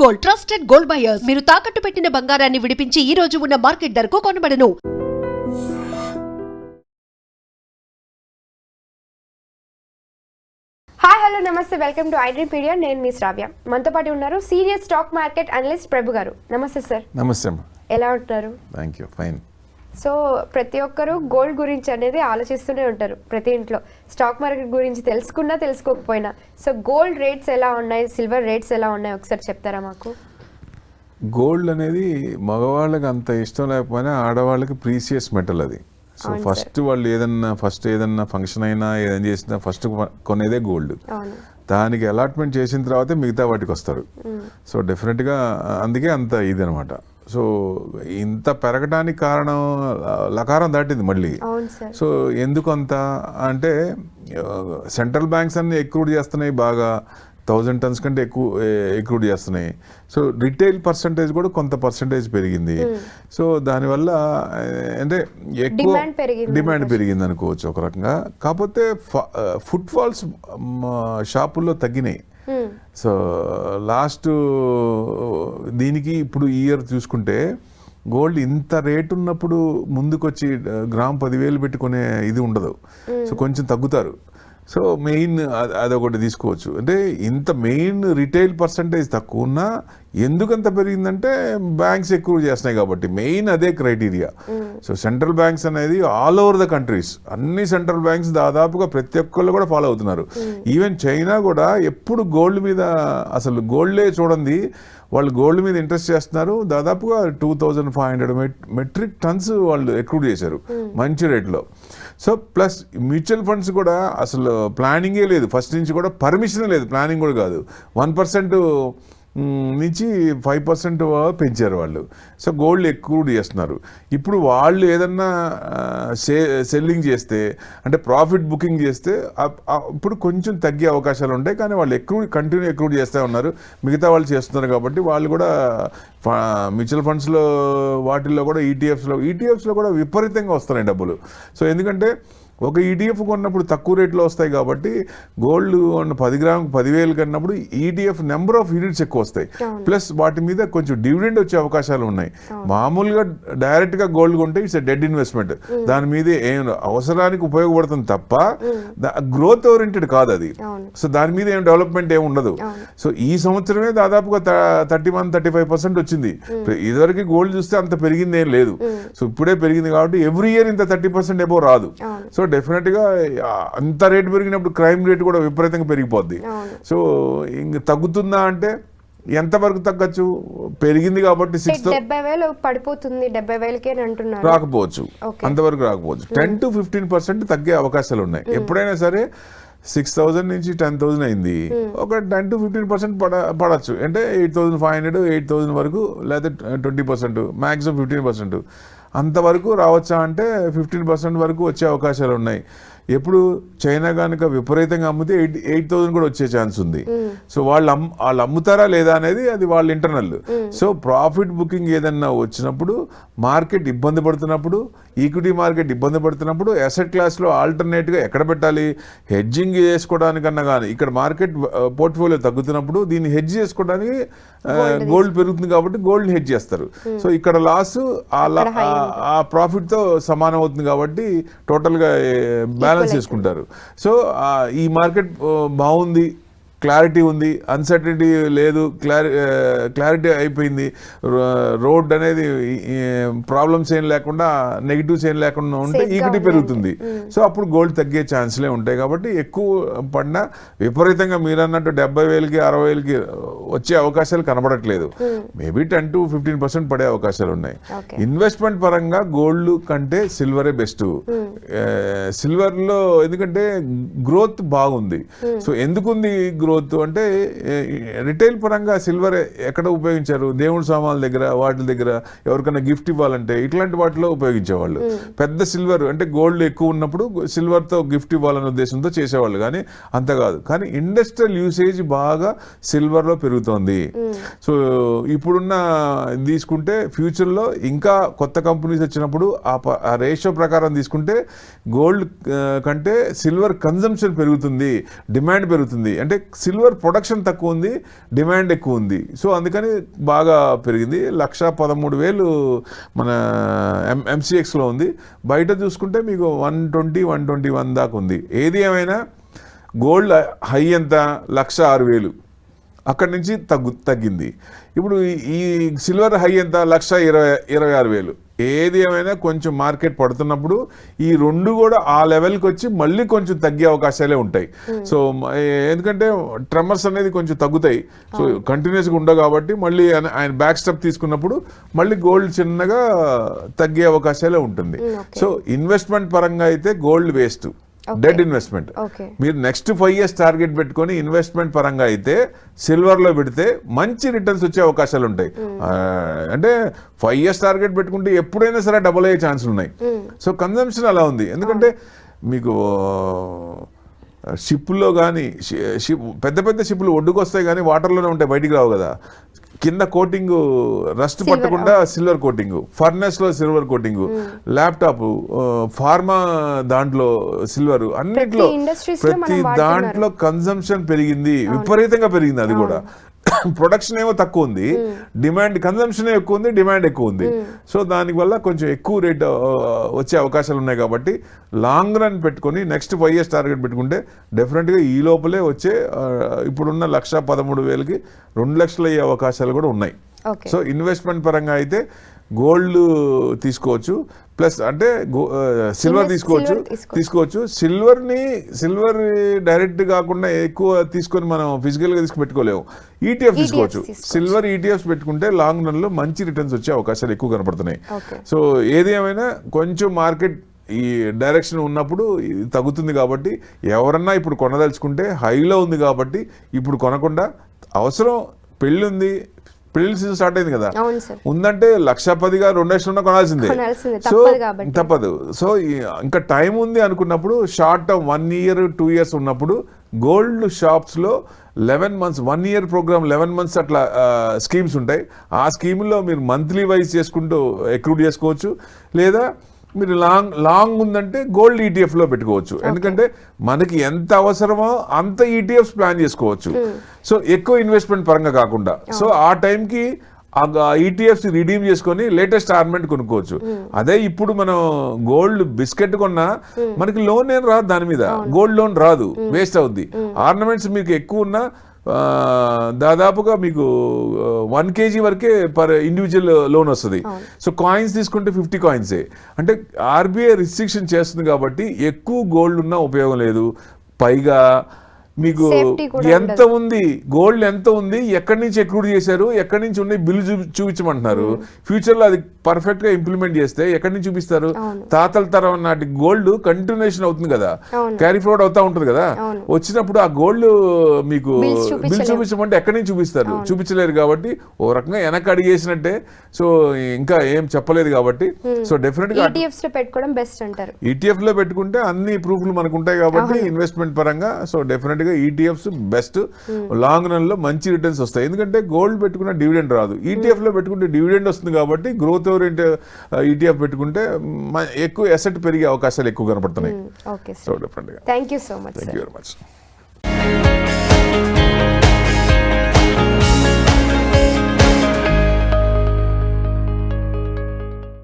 Gold, trusted gold buyers. మీరు తాకట్టు పెట్టిన బంగారాన్ని విడిపించి ఈ రోజు ఉన్న మార్కెట్ ధరకు కొనబడను. హాయ్ హలో నమస్తే, వెల్కమ్ టు ఐడ్రీపీడియా. నేను మీ శ్రావ్య. మనతో పాటు ఉన్నారు సీనియర్ స్టాక్ మార్కెట్ అనలిస్ట్ ప్రభు గారు. నమస్తే సార్. నమస్తే అమ్మా. ఎలా ఉంటున్నారు? Thank you, fine. సో ప్రతి ఒక్కరు గోల్డ్ గురించి అనేది ఆలోచిస్తూనే ఉంటారు ప్రతి ఇంట్లో. స్టాక్ మార్కెట్ గురించి తెలుసుకున్నా తెలుసుకోకపోయినా. సో గోల్డ్ రేట్స్ ఎలా ఉన్నాయి, సిల్వర్ రేట్స్ ఎలా ఉన్నాయి, ఒకసారి చెప్తారా మాకు? గోల్డ్ అనేది మగవాళ్ళకి అంత ఇష్టం లేకపోయినా ఆడవాళ్ళకి ప్రీసియస్ మెటల్ అది. సో వాళ్ళు ఫస్ట్ ఏదన్నా ఫంక్షన్ అయినా ఏదైనా చేసినా ఫస్ట్ కొనేదే గోల్డ్. దానికి అలాట్మెంట్ చేసిన తర్వాతే మిగతా వాటికి వస్తారు. సో డెఫినెట్గా అందుకే అంత ఇది అనమాట. సో ఇంత పెరగడానికి కారణం లకారం దాటింది మళ్ళీ. సో ఎందుకు అంత అంటే సెంట్రల్ బ్యాంక్స్ అన్ని ఎక్రూడ్ చేస్తున్నాయి, బాగా 1000 tons కంటే ఎక్కువ ఎక్రూడ్ చేస్తున్నాయి. సో రిటైల్ పర్సంటేజ్ కూడా కొంత పర్సంటేజ్ పెరిగింది. సో దానివల్ల అంటే ఎక్కువ డిమాండ్ పెరిగింది అనుకోవచ్చు ఒక రకంగా. కాకపోతే ఫుట్ ఫాల్స్ షాపుల్లో తగ్గినాయి. సో లాస్ట్ దీనికి ఇప్పుడు ఈ ఇయర్ చూసుకుంటే గోల్డ్ ఇంత రేటు ఉన్నప్పుడు ముందుకొచ్చి గ్రామ్ 10,000 పెట్టుకునే ఇది ఉండదు. సో కొంచెం తగ్గుతారు. సో మెయిన్ అదొకటి తీసుకోవచ్చు. అంటే ఇంత మెయిన్ రిటైల్ పర్సంటేజ్ తక్కువ ఉన్నా ఎందుకంత పెరిగిందంటే బ్యాంక్స్ ఎక్కువ చేస్తున్నాయి కాబట్టి, మెయిన్ అదే క్రైటీరియా. సో సెంట్రల్ బ్యాంక్స్ అనేది ఆల్ ఓవర్ ద కంట్రీస్, అన్ని సెంట్రల్ బ్యాంక్స్ దాదాపుగా ప్రతి ఒక్కళ్ళు కూడా ఫాలో అవుతున్నారు. ఈవెన్ చైనా కూడా ఎప్పుడు గోల్డ్ మీద అసలు గోల్డే చూడండి, వాళ్ళు గోల్డ్ మీద ఇంట్రెస్ట్ చేస్తున్నారు. దాదాపుగా 2500 మెట్రిక్ టన్స్ వాళ్ళు ఎక్రూడ్ చేశారు మంచి రేట్లో. సో ప్లస్ మ్యూచువల్ ఫండ్స్ కూడా అసలు ప్లానింగే లేదు, ఫస్ట్ నుంచి కూడా పర్మిషన్ లేదు, ప్లానింగ్ కూడా కాదు. 1% నుంచి 5% పెంచారు వాళ్ళు. సో గోల్డ్ ఎక్కువ చేస్తున్నారు. ఇప్పుడు వాళ్ళు ఏదన్నా సెల్లింగ్ చేస్తే అంటే ప్రాఫిట్ బుకింగ్ చేస్తే ఇప్పుడు కొంచెం తగ్గే అవకాశాలు ఉంటాయి. కానీ వాళ్ళు కంటిన్యూ ఎక్కువ చేస్తూ ఉన్నారు, మిగతా వాళ్ళు చేస్తున్నారు కాబట్టి వాళ్ళు కూడా మ్యూచువల్ ఫండ్స్లో వాటిల్లో కూడా ఈటీఎఫ్స్లో కూడా విపరీతంగా వస్తున్నాయి డబ్బులు. సో ఎందుకంటే ఒక ఈటీఎఫ్ కొన్నప్పుడు తక్కువ రేట్లో వస్తాయి కాబట్టి గోల్డ్ 10 గ్రామ్ 10,000 కన్నప్పుడు ఈటీఎఫ్ నెంబర్ ఆఫ్ యూనిట్స్ ఎక్కువ వస్తాయి. ప్లస్ వాటి మీద కొంచెం డివిడెండ్ వచ్చే అవకాశాలు ఉన్నాయి. మామూలుగా డైరెక్ట్గా గోల్డ్ కొంటే ఇట్స్ డెడ్ ఇన్వెస్ట్మెంట్. దాని మీద ఏం అవసరానికి ఉపయోగపడుతుంది తప్ప గ్రోత్ ఓరియంటెడ్ కాదు అది. సో దాని మీద ఏం డెవలప్మెంట్ ఏమి ఉండదు. సో ఈ సంవత్సరమే దాదాపుగా 31-35% వచ్చింది. ఇదివరకు గోల్డ్ చూస్తే అంత పెరిగింది ఏం లేదు. సో ఇప్పుడే పెరిగింది కాబట్టి ఎవ్రీ ఇయర్ ఇంత 30% ఎబో రాదు. సో డెఫినెట్గా అంత రేటు పెరిగినప్పుడు క్రైమ్ రేట్ కూడా విపరీతంగా పెరిగిపోద్ది. సో ఇంక తగ్గుతుందా అంటే ఎంతవరకు తగ్గచ్చు? పెరిగింది కాబట్టి 70,000 పడిపోతుంది, 70,000కే అంటున్నారు. రాకపోవచ్చు, అంతవరకు రాకపోవచ్చు. 10-15% తగ్గే అవకాశాలు ఉన్నాయి. ఎప్పుడైనా సరే 6,000 నుంచి 10,000 అయింది, ఒక 10-15% పడచ్చు. అంటే 8,500 8,000 వరకు, లేదా 20%, మ్యాక్సిమం 15%. అంతవరకు రావచ్చా అంటే 15% వరకు వచ్చే అవకాశాలు ఉన్నాయి. ఎప్పుడు చైనా కనుక విపరీతంగా అమ్మితే 8,000 కూడా వచ్చే ఛాన్స్ ఉంది. సో వాళ్ళు అమ్ముతారా లేదా అనేది అది వాళ్ళ ఇంటర్నల్. సో ప్రాఫిట్ బుకింగ్ ఏదన్నా వచ్చినప్పుడు, మార్కెట్ ఇబ్బంది పడుతున్నప్పుడు, ఈక్విటీ మార్కెట్ ఇబ్బంది పడుతున్నప్పుడు అసెట్ క్లాస్లో ఆల్టర్నేట్గా ఎక్కడ పెట్టాలి? హెడ్జింగ్ చేసుకోవడానికన్నా కానీ ఇక్కడ మార్కెట్ పోర్ట్ఫోలియో తగ్గుతున్నప్పుడు దీన్ని హెడ్జ్ చేసుకోవడానికి గోల్డ్ పెరుగుతుంది కాబట్టి గోల్డ్ హెడ్జ్ చేస్తారు. సో ఇక్కడ లాస్ ఆ ప్రాఫిట్తో సమానం అవుతుంది కాబట్టి టోటల్గా బ్యాలెన్స్ చేసుకుంటారు. సో ఈ మార్కెట్ బాగుంది, క్లారిటీ ఉంది, అన్సర్టనిటీ లేదు, క్లారిటీ అయిపోయింది, రోడ్ అనేది ప్రాబ్లమ్స్ ఏం లేకుండా, నెగిటివ్స్ ఏం లేకుండా ఉంటే ఈక్విటీ పెరుగుతుంది. సో అప్పుడు గోల్డ్ తగ్గే ఛాన్స్లే ఉంటాయి. కాబట్టి ఎక్కువ పడినా విపరీతంగా మీరు అన్నట్టు 70,000కి 60,000కి వచ్చే అవకాశాలు కనబడట్లేదు. మేబీ 10-15% పడే అవకాశాలు ఉన్నాయి. ఇన్వెస్ట్మెంట్ పరంగా గోల్డ్ కంటే సిల్వరే బెస్ట్. సిల్వర్లో ఎందుకంటే గ్రోత్ బాగుంది. సో ఎందుకుంది గ్రోత్ అంటే రిటైల్ పరంగా సిల్వర్ ఎక్కడ ఉపయోగించారు? దేవుడి సామాన్ల దగ్గర, వాటి దగ్గర ఎవరికైనా గిఫ్ట్ ఇవ్వాలంటే ఇట్లాంటి వాటిలో ఉపయోగించేవాళ్ళు. పెద్ద సిల్వర్ అంటే గోల్డ్ ఎక్కువ ఉన్నప్పుడు సిల్వర్తో గిఫ్ట్ ఇవ్వాలనే ఉద్దేశంతో చేసేవాళ్ళు, కానీ అంత కాదు. కానీ ఇండస్ట్రియల్ యూసేజ్ బాగా సిల్వర్లో పెరుగుతోంది. సో ఇప్పుడున్న తీసుకుంటే ఫ్యూచర్లో ఇంకా కొత్త కంపెనీస్ వచ్చినప్పుడు ఆ రేషియో ప్రకారం తీసుకుంటే గోల్డ్ కంటే సిల్వర్ కన్జంప్షన్ పెరుగుతుంది, డిమాండ్ పెరుగుతుంది. అంటే సిల్వర్ ప్రొడక్షన్ తక్కువ ఉంది, డిమాండ్ ఎక్కువ ఉంది. సో అందుకని బాగా పెరిగింది. 1,13,000 మన MCXలో ఉంది. బయట చూసుకుంటే మీకు 120, 121 దాకా ఉంది. ఏది ఏమైనా గోల్డ్ హై ఎంత 1,06,000, అక్కడి నుంచి తగ్గింది. ఇప్పుడు ఈ సిల్వర్ హై ఎంత 1,26,000. ఏది ఏమైనా కొంచెం మార్కెట్ పడుతున్నప్పుడు ఈ రెండు కూడా ఆ లెవెల్కి వచ్చి మళ్ళీ కొంచెం తగ్గే అవకాశాలే ఉంటాయి. సో ఎందుకంటే ట్రెమర్స్ అనేది కొంచెం తగ్గుతాయి. సో కంటిన్యూస్గా ఉండవు కాబట్టి మళ్ళీ ఆయన బ్యాక్ స్టెప్ తీసుకున్నప్పుడు మళ్ళీ గోల్డ్ చిన్నగా తగ్గే అవకాశాలే ఉంటుంది. సో ఇన్వెస్ట్మెంట్ పరంగా అయితే గోల్డ్ వేస్ట్, డెడ్ ఇన్వెస్ట్మెంట్. మీరు నెక్స్ట్ 5 years టార్గెట్ పెట్టుకొని ఇన్వెస్ట్మెంట్ పరంగా అయితే సిల్వర్లో పెడితే మంచి రిటర్న్స్ వచ్చే అవకాశాలు ఉంటాయి. అంటే 5 years టార్గెట్ పెట్టుకుంటే ఎప్పుడైనా సరే డబుల్ అయ్యే ఛాన్సులు ఉన్నాయి. సో కన్జంప్షన్ అలా ఉంది. ఎందుకంటే మీకు షిప్లో కానీ పెద్ద పెద్ద షిప్లు ఒడ్డుకు వస్తాయి కానీ వాటర్లోనే ఉంటాయి, బయటికి రావు కదా. కింద కోటింగ్ రస్ట్ పట్టకుండా సిల్వర్ కోటింగ్, ఫర్నెస్ లో సిల్వర్ కోటింగ్, ల్యాప్టాప్, ఫార్మా దాంట్లో సిల్వర్, అన్నిట్లో ప్రతి దాంట్లో కన్జంప్షన్ పెరిగింది, విపరీతంగా పెరిగింది. అది కూడా ప్రొడక్షన్ ఏమో తక్కువ ఉంది, డిమాండ్ కన్జంప్షన్ ఎక్కువ ఉంది, డిమాండ్ ఎక్కువ ఉంది. సో దానివల్ల కొంచెం ఎక్కువ రేట్ వచ్చే అవకాశాలు ఉన్నాయి. కాబట్టి లాంగ్ రన్ పెట్టుకొని నెక్స్ట్ 5 years టార్గెట్ పెట్టుకుంటే డెఫినెట్గా ఈ లోపలే వచ్చే ఇప్పుడున్న 1,13,000కి 2 లక్షలు అయ్యే అవకాశాలు కూడా ఉన్నాయి. సో ఇన్వెస్ట్మెంట్ పరంగా అయితే గోల్డ్ తీసుకోవచ్చు, ప్లస్ అంటే సిల్వర్ తీసుకోవచ్చు. సిల్వర్ డైరెక్ట్ కాకుండా ఎక్కువ తీసుకొని మనం ఫిజికల్గా పెట్టుకోలేము. ETF తీసుకోవచ్చు. సిల్వర్ ETFs పెట్టుకుంటే లాంగ్ రన్ లో మంచి రిటర్న్స్ వచ్చే అవకాశాలు ఎక్కువ కనపడుతున్నాయి. సో ఏది ఏమైనా కొంచెం మార్కెట్ ఈ డైరెక్షన్ ఉన్నప్పుడు తగ్గుతుంది. కాబట్టి ఎవరన్నా ఇప్పుడు కొనదలుచుకుంటే హైలో ఉంది కాబట్టి ఇప్పుడు కొనకుండా, అవసరం పెళ్ళి ఉంది, పెళ్లి సీజన్ స్టార్ట్ అయింది కదా, ఉందంటే 1,10,000 2 లక్షలు కొనాల్సిందే. సో తప్పదు. సో ఇంకా టైం ఉంది అనుకున్నప్పుడు షార్ట్ టర్మ్ 1 year 2 years ఉన్నప్పుడు గోల్డ్ షాప్స్ లో 11 months 1 year ప్రోగ్రామ్ 11 months అట్లా స్కీమ్స్ ఉంటాయి. ఆ స్కీమ్లో మీరు మంత్లీ వైజ్ చేసుకుంటూ అక్రూడ్ చేసుకోవచ్చు. లేదా మీరు లాంగ్ ఉందంటే గోల్డ్ ETF లో పెట్టుకోవచ్చు. ఎందుకంటే మనకి ఎంత అవసరమో అంత ETFs ప్లాన్ చేసుకోవచ్చు. సో ఎక్కువ ఇన్వెస్ట్మెంట్ పరంగా కాకుండా. సో ఆ టైంకి ఆ ETFs రిడీమ్ చేసుకొని లేటెస్ట్ ఆర్నమెంట్ కొనుక్కోవచ్చు. అదే ఇప్పుడు మనం గోల్డ్ బిస్కెట్ కొన్నా మనకి లోన్ ఏం రాదు, దాని మీద గోల్డ్ లోన్ రాదు, వేస్ట్ అవుద్ది. ఆర్నమెంట్స్ మీకు ఎక్కువ ఉన్నా దాదాపుగా మీకు 1 kg వరకే పర్ ఇండివిజువల్ లోన్ వస్తుంది. సో కాయిన్స్ తీసుకుంటే 50 coins. అంటే RBI రిస్ట్రిక్షన్ చేస్తుంది కాబట్టి ఎక్కువ గోల్డ్ ఉన్నా ఉపయోగం లేదు. పైగా మీకు ఎంత ఉంది, గోల్డ్ ఎంత ఉంది, ఎక్కడి నుంచి అక్రూడ్ చేశారు, ఎక్కడి నుంచి ఉన్నాయి బిల్లు చూపించమంటున్నారు. ఫ్యూచర్ లో అది పర్ఫెక్ట్ గా ఇంప్లిమెంట్ చేస్తే ఎక్కడి నుంచి చూపిస్తారు? తాతల తరం నాటి గోల్డ్ కంటిన్యూషన్ అవుతుంది కదా, క్యారీ ఫ్రాడ్ అవుతా ఉంటుంది కదా. వచ్చినప్పుడు ఆ గోల్డ్ మీకు బిల్ చూపించమంటే ఎక్కడి నుంచి చూపిస్తారు? చూపించలేరు. కాబట్టి ఓ రకంగా వెనక్కి అడిగేసినట్టే. సో ఇంకా ఏం చెప్పలేదు కాబట్టి సో డెఫినెట్ గా ETF లో పెట్టుకుంటే అన్ని ప్రూఫ్లు మనకు ఉంటాయి కాబట్టి ఇన్వెస్ట్మెంట్ పరంగా. సో డెఫినెట్ గా ETFs బెస్ట్, లాంగ్ రన్ లో మంచి రిటర్న్స్ వస్తాయి. ఎందుకంటే గోల్డ్ పెట్టుకున్న డివిడెండ్ రాదు, ETF లో పెట్టుకుంటే డివిడెండ్ వస్తుంది. కాబట్టి గ్రోత్ ఓరియంటెడ్ ETF పెట్టుకుంటే ఎక్కువ అసెట్ పెరిగే అవకాశాలు ఎక్కువ కనపడుతున్నాయి. సో డెఫినెట్ గా థ్యాంక్ యూ వెరీ మచ్.